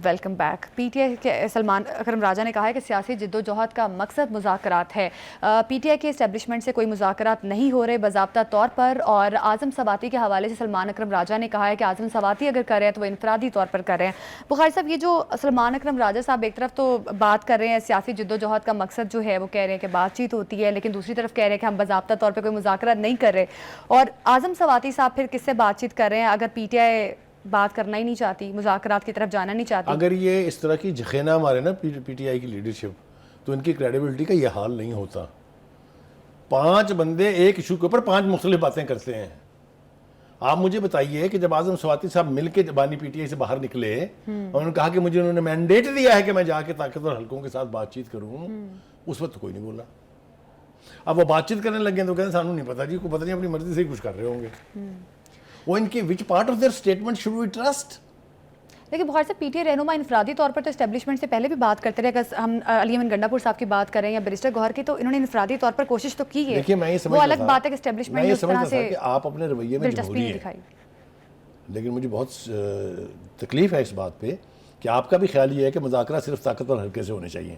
Welcome back. P T I کے سلمان اکرم راجہ نے کہا ہے کہ سیاسی جدوجہد کا مقصد مذاکرات ہے. پی ٹی آئی کے اسٹیبلشمنٹ سے کوئی مذاکرات نہیں ہو رہے باضابطہ طور پر. اور اعظم سواتی کے حوالے سے سلمان اکرم راجہ نے کہا ہے کہ اعظم سواتی اگر کر رہے ہیں تو وہ انفرادی طور پر کر رہے ہیں. بخاری صاحب، یہ جو سلمان اکرم راجہ صاحب ایک طرف تو بات کر رہے ہیں سیاسی جدوجہد کا مقصد جو ہے وہ کہہ رہے ہیں کہ بات چیت ہوتی ہے، لیکن دوسری طرف کہہ رہے ہیں کہ ہم باضابطہ طور پہ کوئی مذاکرات نہیں کر رہے. اور اعظم سواتی صاحب پھر کس سے بات چیت کر رہے ہیں اگر پی ٹی آئی بات کرنا ہی نہیں چاہتی، مذاکرات کی طرف جانا نہیں چاہتی؟ اگر یہ اس طرح کی جخینہ مارے نا پی ٹی آئی کی لیڈرشپ تو ان کی کریڈیبلٹی کا یہ حال نہیں ہوتا. 5 بندے ایک ایشو کے اوپر 5 مختلف باتیں کرتے ہیں. آپ مجھے بتائیے کہ جب اعظم سواتی صاحب مل کے بانی پی ٹی آئی سے باہر نکلے اور انہوں نے کہا کہ مجھے انہوں نے مینڈیٹ دیا ہے کہ میں جا کے طاقتور حلقوں کے ساتھ بات چیت کروں، اس وقت کوئی نہیں بولا. اب وہ بات چیت کرنے لگے تو کہتے ہیں سانوں نہیں پتا جی، کو پتہ نہیں اپنی مرضی سے ہی کچھ کر رہے ہوں گے. وہ ان کی وچ part of their statement should we trust? لیکن بخاری صاحب، پی ٹی آئی رہنما انفرادی طور پر تو اسٹیبلشمنٹ سے پہلے بھی بات کرتے رہے. اگر ہم علی امین گنڈا پور صاحب کی بات کریں یا بیرسٹر گوہر کی، تو انہوں نے انفرادی طور پر کوشش تو کی ہے. دیکھیے میں یہ وہ الگ بات ہے کہ میں اسٹیبلشمنٹ یہ اس طرح سمجھتا سے تھا کہ آپ اپنے رویے میں دلچسپی جمہوری نہیں ہیں، دکھائی. لیکن مجھے بہت تکلیف ہے اس بات پہ کہ آپ کا بھی خیال یہ ہے کہ مذاکرات صرف طاقتور حلقے سے ہونے چاہیے.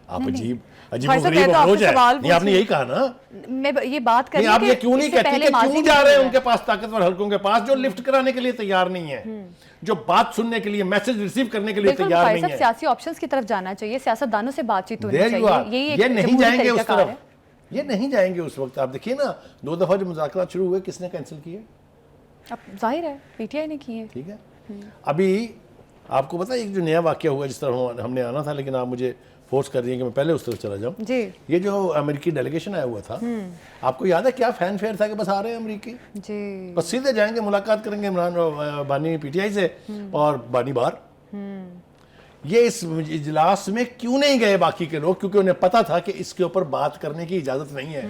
آپ عجیب و غریب اپروچ ہے. نہیں، آپ نے یہی کہا نا. میں یہ بات کر نہیں، آپ یہ کیوں نہیں کہتے کہ کیوں جا رہے ہیں ان کے پاس طاقتور حلقوں کے پاس جو لفٹ کرانے کے لیے تیار نہیں ہے، جو بات سننے کے لیے میسج ریسیو کرنے کے لیے تیار نہیں ہے. سیاسی آپشنز کی طرف جانا چاہیے، سیاست دانوں سے بات چیت ہونی چاہیے. یہ نہیں جائیں گے اس طرف، یہ نہیں جائیں گے اس وقت. آپ دیکھیے نا 2 دفعہ جو مذاکرات شروع ہوئے کس نے کینسل کیے؟ اب ظاہر ہے پی ٹی آئی نے کیے. ٹھیک ہے. ابھی آپ کو پتا ایک جو نیا واقعہ ہوا جس طرح ہم نے آنا تھا، لیکن آپ مجھے فورس کر رہی ہیں کہ میں پہلے اس طرف چلا جاؤں. جی. یہ جو امریکی ڈیلیگیشن آیا ہوا تھا، آپ کو یاد ہے کیا فین فیئر تھا کہ بس آ رہے ہیں امریکی، جی، بس سیدھے جائیں گے ملاقات کریں گے عمران بانی پی ٹی آئی سے اور بانی بار. یہ اس اجلاس میں کیوں نہیں گئے باقی کے لوگ؟ کیونکہ انہیں پتا تھا کہ اس کے اوپر بات کرنے کی اجازت نہیں ہے.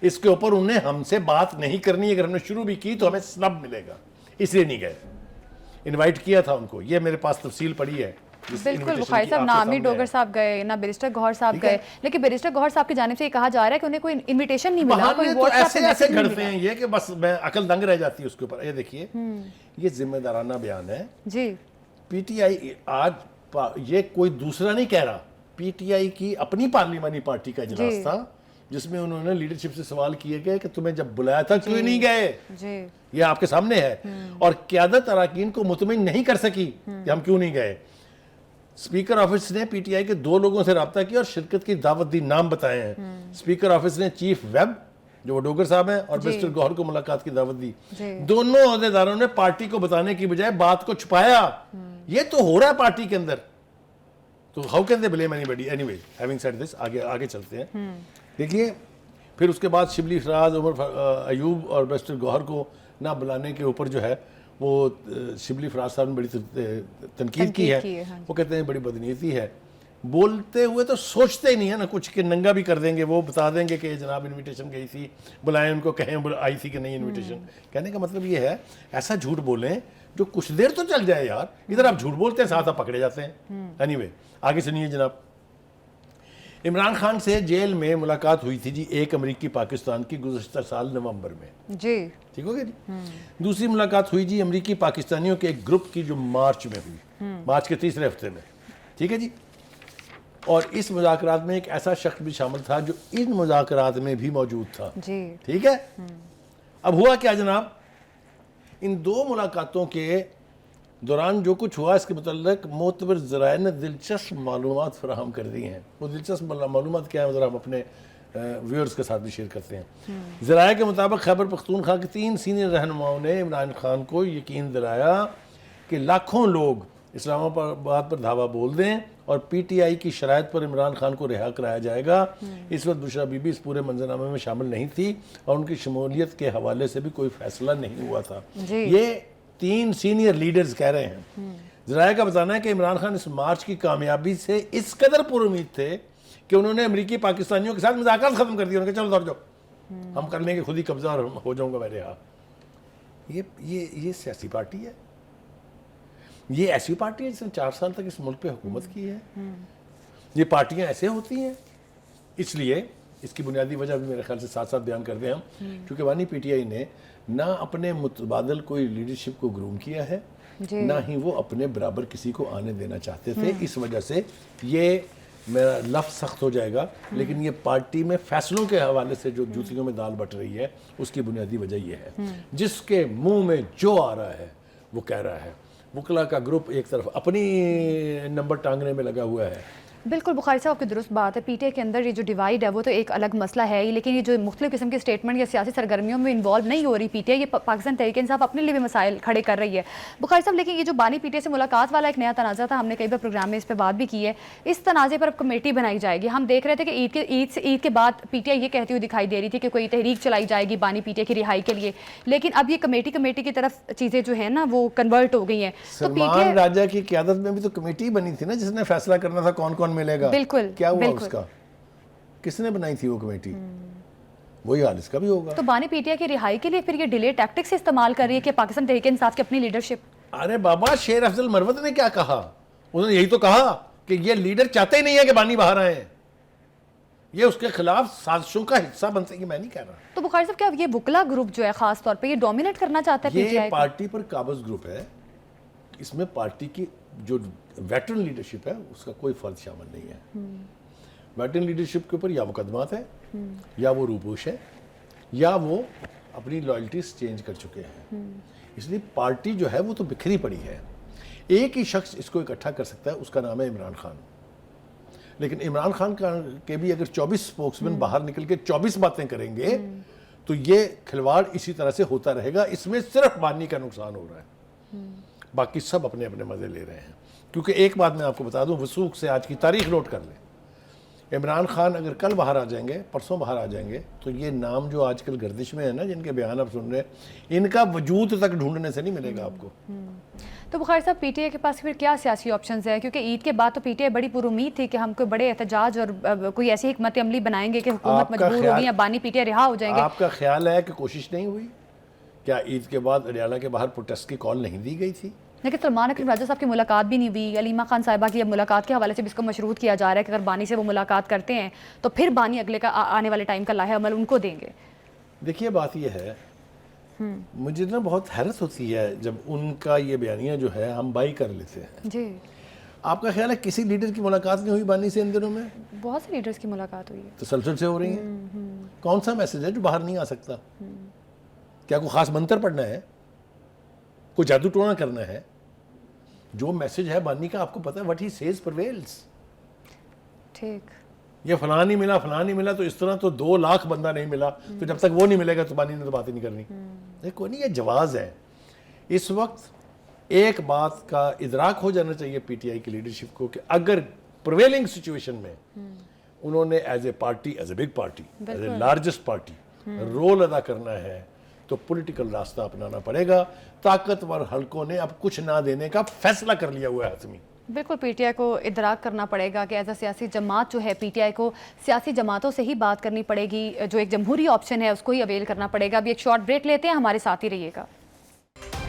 اس کے اوپر انہیں ہم سے بات نہیں کرنی. اگر ہم نے شروع بھی کی تو ہمیں سنب ملے گا، اس لیے نہیں گئے. انوائٹ کیا تھا ان کو، یہ میرے پاس تفصیل پڑی ہے. بالکل. بخاری صاحب، نہ امیر ڈوگر صاحب گئے نہ بیرسٹر گوہر صاحب گئے، لیکن بیرسٹر گوہر صاحب کی جانب سے یہ کہا جا رہا ہے کہ انہیں کوئی انویٹیشن نہیں ملا، کوئی واٹس ایپ پہ ایسے گھڑتے ہیں یہ کہ بس میں عقل دنگ رہ جاتی ہے اس کے اوپر. یہ دیکھیے، یہ ذمہ دارانہ بیان ہے. جی. پی ٹی آئی آج یہ کوئی دوسرا نہیں کہہ رہا، پی ٹی آئی کی اپنی پارلیمانی پارٹی کا اجلاس تھا جس میں انہوں نے لیڈرشپ سے سوال کیے گئے کہ تمہیں جب بلایا تھا کیوں نہیں گئے. یہ آپ کے سامنے ہے. اور قیادت اراکین کو مطمئن نہیں کر سکی کہ ہم کیوں نہیں گئے. اسپیکر آفس نے پی ٹی آئی کے 2 لوگوں سے رابطہ کیا اور شرکت کی دعوت دی، نام بتائے ہیں. اسپیکر آفس نے چیف ویب جو وہ ڈوگر صاحب ہیں اور بیرسٹر گوہر کو ملاقات کی دعوت دی. دونوں عہدیداروں نے پارٹی کو بتانے کی بجائے بات کو چھپایا. یہ تو ہو رہا ہے پارٹی کے اندر. تو how can they blame any body? Any way, having said this, آگے چلتے ہیں. دیکھیے پھر اس کے بعد شبلی فراز، عمر ایوب اور بیرسٹر گوہر کو نہ بلانے کے اوپر جو ہے وہ شبلی فراز صاحب نے بڑی تنقید کی ہے. وہ کہتے ہیں بڑی بدنیتی ہے. بولتے ہوئے تو سوچتے ہی نہیں ہے نا کچھ کہ ننگا بھی کر دیں گے. وہ بتا دیں گے کہ جناب انویٹیشن گئی تھی، بلائیں ان کو، کہیں آئی تھی کہ نہیں انویٹیشن. کہنے کا مطلب یہ ہے ایسا جھوٹ بولیں جو کچھ دیر تو چل جائے یار. ادھر آپ جھوٹ بولتے ہیں، ساتھ آپ پکڑے جاتے ہیں. اینی وے آگے سنیے جناب. عمران خان سے جیل میں ملاقات ہوئی تھی جی 1 امریکی پاکستان کی گزشتہ سال نومبر میں. جی ٹھیک ہو گیا جی. دوسری ملاقات ہوئی جی امریکی پاکستانیوں کے ایک گروپ کی جو مارچ میں ہوئی، مارچ کے 3رے ہفتے میں. ٹھیک ہے جی. اور اس مذاکرات میں ایک ایسا شخص بھی شامل تھا جو ان مذاکرات میں بھی موجود تھا. ٹھیک ہے. اب ہوا کیا جناب، ان 2 ملاقاتوں کے دوران جو کچھ ہوا اس کے متعلق معتبر ذرائع نے دلچسپ معلومات فراہم کر دی ہیں. وہ دلچسپ معلومات کیا ہیں ذرا ہم اپنے ویورز کے ساتھ بھی شیئر کرتے ہیں. ذرائع کے مطابق خیبر پختونخوا کے 3 سینئر رہنماؤں نے عمران خان کو یقین دلایا کہ لاکھوں لوگ اسلام آباد پر دھاوا بول دیں اور پی ٹی آئی کی شرائط پر عمران خان کو رہا کرایا جائے گا. اس وقت بشرا بی بی اس پورے منظرنامے میں شامل نہیں تھی اور ان کی شمولیت کے حوالے سے بھی کوئی فیصلہ نہیں ہوا تھا. یہ 3 سینئر لیڈرز کہہ رہے ہیں. ذرائع کا بتانا ہے کہ عمران خان اس مارچ کی کامیابی سے اس قدر پر امید تھے کہ انہوں نے امریکی پاکستانیوں کے ساتھ مذاکرات ختم کر دیا. انہوں نے کہا چلو دوڑ جاؤ، ہم کر لیں گے خود ہی قبضہ اور ہو جاؤں گا میں رہا. یہ سیاسی پارٹی ہے. یہ ایسی پارٹی ہے جس نے 4 سال تک اس ملک پہ حکومت کی ہے. یہ پارٹیاں ایسے ہوتی ہیں. اس لیے اس کی بنیادی وجہ بھی میرے خیال سے ساتھ بیان کر دیں ہم، کیونکہ بانی پی ٹی آئی نے نہ اپنے متبادل کوئی لیڈرشپ کو گروم کیا ہے نہ ہی وہ اپنے برابر کسی کو آنے دینا چاہتے تھے. اس وجہ سے یہ میرا لفظ سخت ہو جائے گا لیکن یہ پارٹی میں فیصلوں کے حوالے سے جو جوتیوں میں دال بٹ رہی ہے اس کی بنیادی وجہ یہ ہے. جس کے منہ میں جو آ رہا ہے وہ کہہ رہا ہے. وکلا کا گروپ ایک طرف اپنی نمبر ٹانگنے میں لگا ہوا ہے. بالکل بخاری صاحب آپ کی درست بات ہے. پی ٹی آئی کے اندر یہ جو ڈیوائیڈ ہے وہ تو ایک الگ مسئلہ ہے ہی, لیکن یہ جو مختلف قسم کے سٹیٹمنٹ یا سیاسی سرگرمیوں میں انوالو نہیں ہو رہی پی ٹی آئی, یہ پاکستان تحریک انصاف اپنے لیے بھی مسائل کھڑے کر رہی ہے. بخاری صاحب لیکن یہ جو بانی پی ٹی آئی سے ملاقات والا ایک نیا تنازع تھا, ہم نے کئی بار پروگرام میں اس پہ بات بھی کی ہے, اس تنازع پر اب کمیٹی بنائی جائے گی. ہم دیکھ رہے تھے کہ عید کے بعد پی ٹی آئی یہ کہتی ہوئی دکھائی دے رہی تھی کہ کوئی تحریک چلائی جائے گی بانی پی ٹی آئی کی رہائی کے لیے, لیکن اب یہ کمیٹی کی طرف چیزیں جو ہیں نا وہ کنورٹ ہو گئی ہیں. تو پی ٹی سلمان آئی راجہ کی قیادت میں بھی تو کمیٹی بنی تھی نا جس نے فیصلہ کرنا تھا کون کون ملے گا. بالکل کیا ہوا اس کا, کس نے بنائی تھی وہ کمیٹی؟ وہی حال اس کا بھی ہوگا. تو بانی پی ٹی آئی کی رہائی کے لیے پھر یہ ڈیلے ٹیکٹکس استعمال کر رہی ہے کہ پاکستان تحریک انصاف کی اپنی لیڈرشپ. ارے بابا, شیر افضل مروت نے کیا کہا؟ انہوں نے یہی تو کہا کہ یہ لیڈر چاہتے ہی نہیں ہے کہ بانی باہر آئے, یہ اس کے خلاف سازشوں کا حصہ بن سکے. میں نہیں کہہ رہا. تو بخاری صاحب کیا یہ وکلا گروپ جو ہے خاص طور پہ یہ ڈومینیٹ کرنا چاہتا ہے پی ٹی یہ آئی کو؟ پارٹی پر قابض گروپ ہے, اس میں پارٹی کی جو ویٹرن لیڈرشپ ہے اس کا کوئی فرد شامل نہیں ہے. ویٹرن لیڈرشپ کے اوپر یا مقدمات ہیں یا وہ روپوش ہے یا وہ اپنی لائلٹیز چینج کر چکے ہیں. اس لیے پارٹی جو ہے وہ تو بکھری پڑی ہے. ایک ہی شخص اس کو اکٹھا کر سکتا ہے, اس کا نام ہے عمران خان. لیکن عمران خان کے بھی اگر 24 سپوکسمین باہر نکل کے 24 باتیں کریں گے تو یہ کھلواڑ اسی طرح سے ہوتا رہے گا. اس میں صرف بانی کا نقصان ہو رہا ہے, باقی سب اپنے اپنے مزے لے رہے ہیں. کیونکہ ایک بات میں آپ کو بتا دوں, وثوق سے آج کی تاریخ نوٹ کر لیں. عمران خان اگر کل باہر آ جائیں گے, پرسوں باہر آ جائیں گے, تو یہ نام جو آج کل گردش میں ہے نا, جن کے بیان آپ سن رہے ہیں, ان کا وجود تک ڈھونڈنے سے نہیں ملے گا آپ کو. تو بخاری صاحب پی ٹی آئی کے پاس پھر کیا سیاسی آپشنز ہیں؟ کیونکہ عید کے بعد تو پی ٹی آئی بڑی پر امید تھی کہ ہم کوئی بڑے احتجاج اور کوئی ایسی حکمت عملی بنائیں گے کہ حکومت مجبور ہوگی یا بانی پی ٹی آئی رہا ہو جائیں گے. آپ کا خیال ہے کہ کوشش نہیں ہوئی؟ کیا عید کے بعد اڈیالہ کے باہر پروٹیسٹ کی کال نہیں دی گئی تھی؟ لیکن سلمان اکرم راجہ صاحب کی ملاقات بھی نہیں ہوئی. علیمہ خان صاحبہ کی اب ملاقات کے حوالے سے بھی اس کو مشروط کیا جا رہا ہے کہ اگر بانی سے وہ ملاقات کرتے ہیں تو پھر بانی اگلے کا آنے والے ٹائم کا لاہے عمل ان کو دیں گے. دیکھیے بات یہ ہے, مجھے نا بہت حیرت ہوتی ہے جب ان کا یہ بیانیہ جو ہے ہم بائی کر لیتے ہیں. جی, آپ کا خیال ہے کسی لیڈر کی ملاقات نہیں ہوئی بانی سے ان دنوں میں؟ بہت سے لیڈرز کی ملاقات ہوئی ہے, تسلسل سے ہو رہی ہیں. کون سا میسج ہے جو باہر نہیں آ سکتا؟ کیا کوئی خاص منتر پڑھنا ہے, کوئی جادو ٹونا کرنا ہے؟ جو میسج ہے بانی کا آپ کو پتا ہے, what he says prevails. ٹھیک, یہ فلاں نہیں ملا, فلاں نہیں ملا, تو اس طرح تو 2 لاکھ بندہ نہیں ملا, تو جب تک وہ نہیں ملے گا تو بانی نے تو باتیں نہیں کرنی. کوئی نہیں, یہ جواز ہے. اس وقت ایک بات کا ادراک ہو جانا چاہیے پی ٹی آئی کی لیڈرشپ کو کہ اگر پرویلنگ سچویشن میں انہوں نے as a party, as a big party, as a largest party role ادا کرنا ہے تو پولیٹیکل راستہ اپنانا پڑے گا. طاقتور حلقوں نے اب کچھ نہ دینے کا فیصلہ کر لیا ہوا ہے حتمی. بالکل پی ٹی آئی کو ادراک کرنا پڑے گا کہ ایز اے سیاسی جماعت جو ہے پی ٹی آئی کو سیاسی جماعتوں سے ہی بات کرنی پڑے گی, جو ایک جمہوری آپشن ہے اس کو ہی اویل کرنا پڑے گا. ابھی ایک شارٹ بریک لیتے ہیں, ہمارے ساتھ ہی رہیے گا.